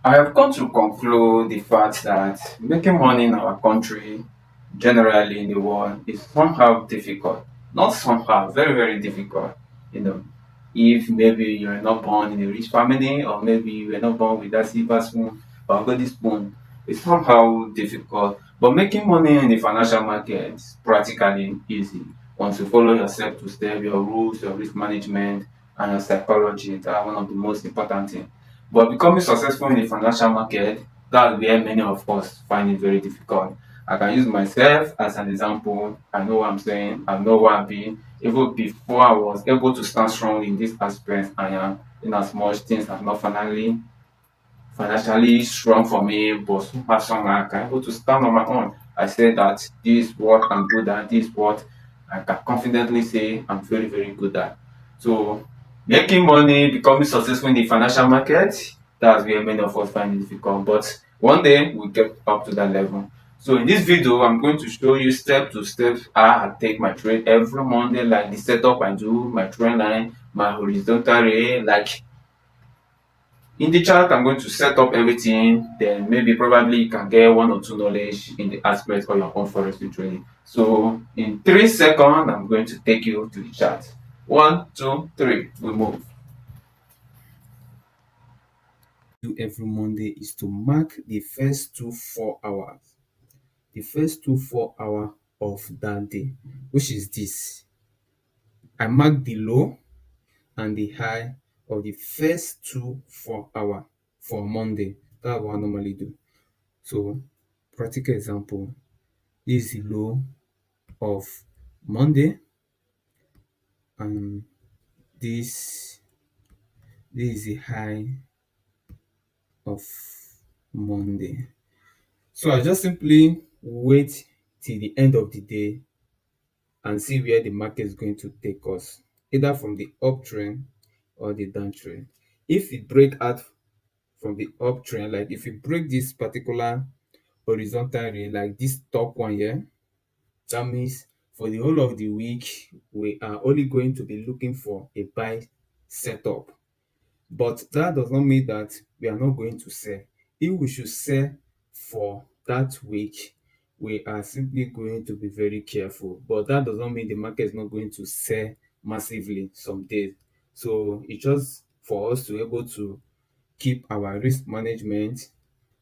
I have come to conclude the fact that making money in our country, generally in the world, is somehow difficult. Not somehow, very, very difficult. You know, if maybe you're not born in a rich family, or maybe you were not born with that silver spoon or golden spoon, it's somehow difficult. But making money in the financial market is practically easy once you follow your step to step, your rules, your risk management, and your psychology. That are one of the most important things. But becoming successful in the financial market, that's where many of us find it very difficult. I can use myself as an example. I know what I'm saying. I know what I've been. Even before I was able to stand strong in this aspect, I am in as much things have not financially strong for me, but somehow I can able to stand on my own. I say that this is what I'm good at, this is what I can confidently say I'm very, very good at. So making money, becoming successful in the financial market, that's where many of us find it difficult. But one day we get up to that level. So in this video, I'm going to show you step to step how I take my trade every Monday, like the setup I do, my trend line, my horizontal ray, like in the chart, I'm going to set up everything. Then maybe probably you can get one or two knowledge in the aspect of your own forestry training. So in 3 seconds, I'm going to take you to the chart. One, two, three, we move. Do every Monday is to mark the first 2 4 hours. The first 2 4 hours of that day, which is this. I mark the low and the high of the first 2 4 hours for Monday. That's what I normally do. So, practical example, this is the low of Monday, and this this is the high of Monday. So I just simply wait till the end of the day and see where the market is going to take us, either from the uptrend or the downtrend. If it break out from the uptrend, like if you break this particular horizontal ray, like this top one here, that means for the whole of the week, we are only going to be looking for a buy setup. But that does not mean that we are not going to sell. If we should sell for that week, we are simply going to be very careful. But that does not mean the market is not going to sell massively some days. So it's just for us to be able to keep our risk management,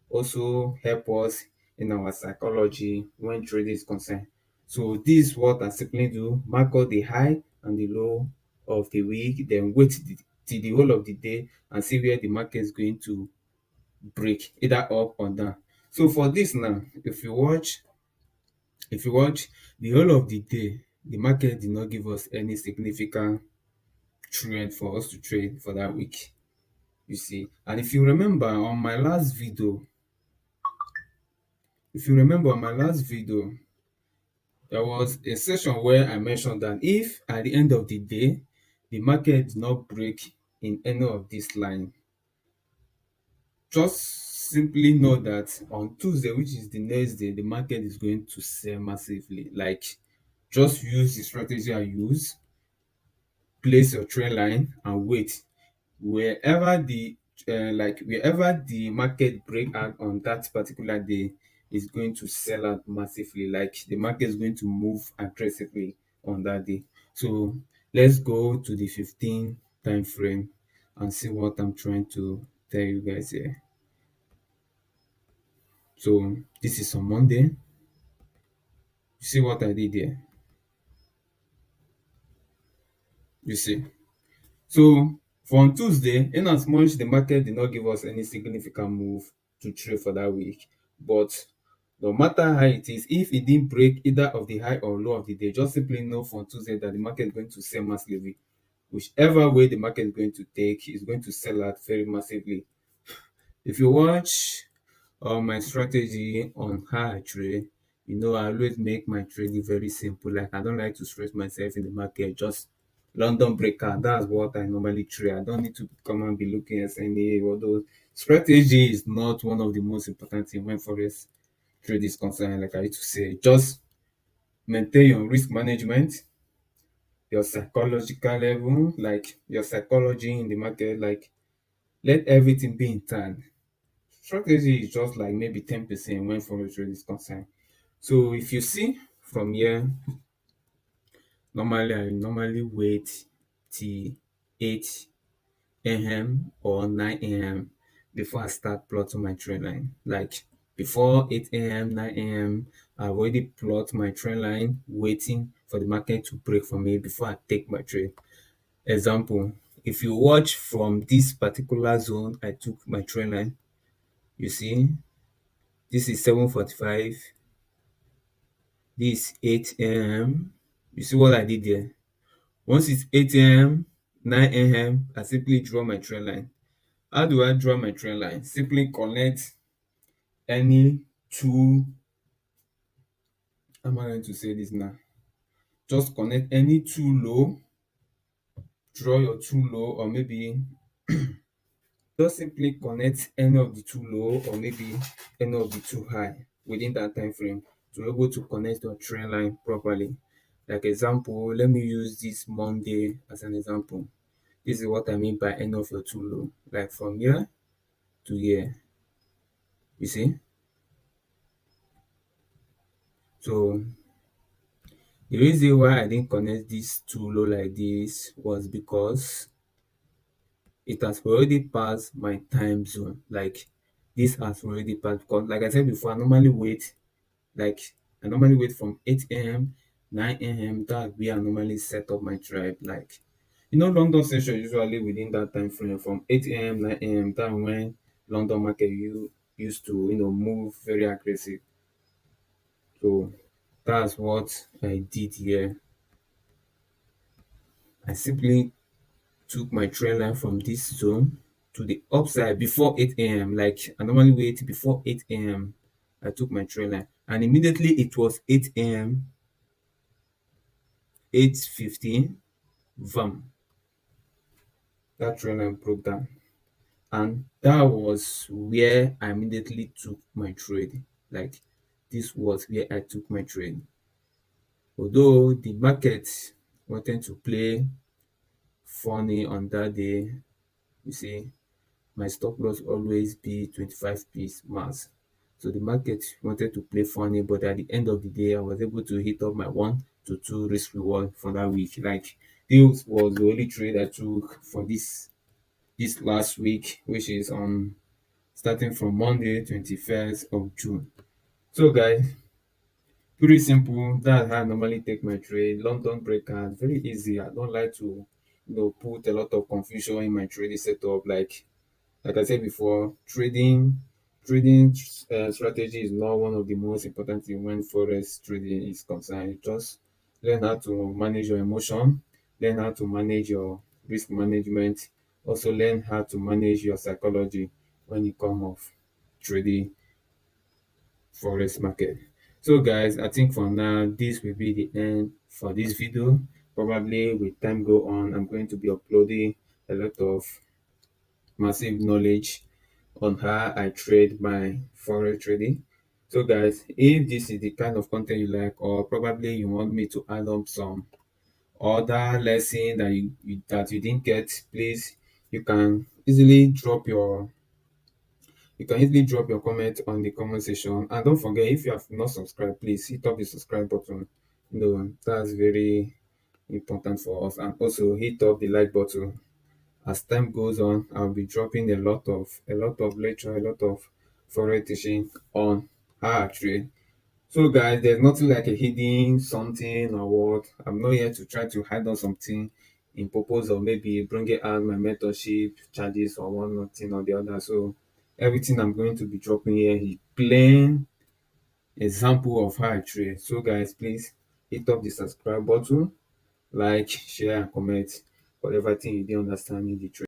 also help us in our psychology when trading is concerned. So this is what I simply do: mark out the high and the low of the week, then wait till the whole of the day and see where the market is going to break, either up or down. So for this now, if you watch the whole of the day, the market did not give us any significant trend for us to trade for that week. You see, and if you remember on my last video, there was a session where I mentioned that if at the end of the day the market did not break in any of this line, just simply know that on Tuesday, which is the next day, the market is going to sell massively. Like, just use the strategy I use, place your trend line and wait. Wherever the market break out on that particular day is going to sell out massively. Like, the market is going to move aggressively on that day. So let's go to the 15 time frame and see what I'm trying to tell you guys here. So this is on Monday. You see what I did here? You see. So for on Tuesday, in as much the market did not give us any significant move to trade for that week, but no matter how it is, if it didn't break either of the high or low of the day, just simply know for Tuesday that the market is going to sell massively. Whichever way the market is going to take is going to sell out very massively. If you watch my strategy on how I trade, I always make my trading very simple. Like, I don't like to stress myself in the market. Just London breaker. That's what I normally trade. I don't need to come and be looking at any although strategy is not one of the most important things when forex trade is concerned. Like I used to say, just maintain your risk management, your psychological level, like your psychology in the market, like let everything be in time. Strategy is just like maybe 10% when forex trade is concerned. So if you see from here, I normally wait till 8 a.m. or 9 a.m. before I start plotting my trend line. Like before 8 a.m., 9 a.m., I've already plot my trend line, waiting for the market to break for me before I take my trade. Example, if you watch from this particular zone, I took my trend line. You see, this is 7:45. This 8 a.m. You see what I did there? Once it's 8 a.m., 9 a.m., I simply draw my trend line. How do I draw my trend line? Simply connect any two, how am I going to say this now? Just connect any two low, draw your two low, or maybe just simply connect any of the two low or maybe any of the two high within that time frame to be able to connect your trend line properly. Like example, let me use this Monday as an example. This is what I mean by end of your two low. Like from here to here. You see? So the reason why I didn't connect this two low like this was because it has already passed my time zone. Like this has already passed, because like I said before, like I normally wait from 8 a.m., 9 a.m. That where I normally set up my tribe. Like London session usually within that time frame from 8 a.m., 9 a.m. That when London market you used to move very aggressive. So that's what I did here. I simply took my trend line from this zone to the upside before 8 a.m. Like I normally wait before 8 a.m. I took my trend line, and immediately it was 8 a.m., 8:15, vam, that trend line broke down. And that was where I immediately took my trade. Like this was where I took my trade. Although the market wanted to play funny on that day, you see, my stop loss always be 25 pips max. So the market wanted to play funny, but at the end of the day, I was able to hit up my 1 to 2 risk reward for that week. Like this was the only trade I took for this last week, which is starting from Monday, 21st of June. So guys, pretty simple. That's how I normally take my trade. London breaker, very easy. I don't like to put a lot of confusion in my trading setup. Like I said before, trading strategy is not one of the most important things when forex trading is concerned. Just learn how to manage your emotion, learn how to manage your risk management, also learn how to manage your psychology when it comes of trading forex market. So guys, I think for now this will be the end for this video. Probably with time go on, I'm going to be uploading a lot of massive knowledge on how I trade my forex trading. So guys, if this is the kind of content you like, or probably you want me to add on some other lesson that you didn't get, please you can easily drop your comment on the comment section. And don't forget, if you have not subscribed, please hit up the subscribe button. That's very important for us. And also hit up the like button. As time goes on, I'll be dropping a lot of lecture, a lot of forex teaching on how I trade. So guys, there's nothing like a hidden something or what. I'm not here to try to hide on something in purpose of maybe bringing out my mentorship charges or one thing or the other. So everything I'm going to be dropping here is plain example of how I trade. So guys, please hit up the subscribe button, like, share, and comment whatever thing you didn't understand in the trade.